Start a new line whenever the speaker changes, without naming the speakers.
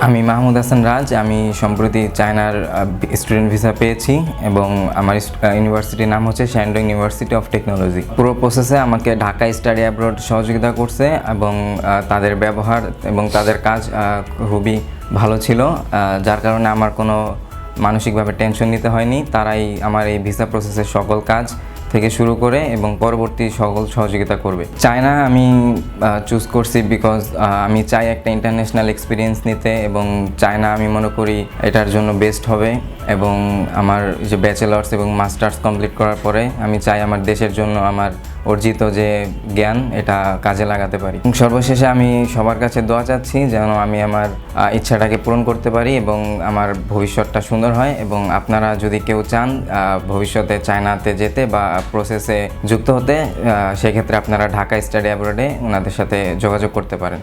আমি মাহমুদ হাসান রাজ। আমি সম্প্রতি চায়নার স্টুডেন্ট ভিসা পেয়েছি এবং আমার ইউনিভার্সিটির নাম হচ্ছে শ্যানডং ইউনিভার্সিটি অফ টেকনোলজি। পুরো প্রসেসে আমাকে ঢাকা স্টাডি অ্যাব্রড সহযোগিতা করছে এবং তাদের ব্যবহার এবং তাদের কাজ খুবই ভালো ছিল, যার কারণে আমার কোনো মানসিকভাবে টেনশন নিতে হয়নি। তারাই আমার এই ভিসা প্রসেসের সকল কাজ থেকে শুরু করে এবং পরবর্তী সকল সহযোগিতা করবে। চায়না আমি চুজ করছি বিকজ আমি চাই একটা ইন্টারন্যাশনাল এক্সপিরিয়েন্স নিতে এবং চায়না আমি মনে করি এটার জন্য বেস্ট হবে। এবং আমার যে ব্যাচেলার্স এবং মাস্টার্স কমপ্লিট করার পরে আমি চাই আমার দেশের জন্য আমার অর্জিত যে জ্ঞান এটা কাজে লাগাতে পারি। সর্বশেষে আমি সবার কাছে দোয়া চাচ্ছি যেন আমি আমার ইচ্ছাটাকে পূরণ করতে পারি এবং আমার ভবিষ্যৎটা সুন্দর হয়। এবং আপনারা যদি কেউ চান ভবিষ্যতে চায়নাতে যেতে বা প্রসেসে যুক্ত হতে, সেক্ষেত্রে আপনারা ঢাকা স্টাডি অ্যাব্রডে ওনাদের সাথে যোগাযোগ করতে পারেন।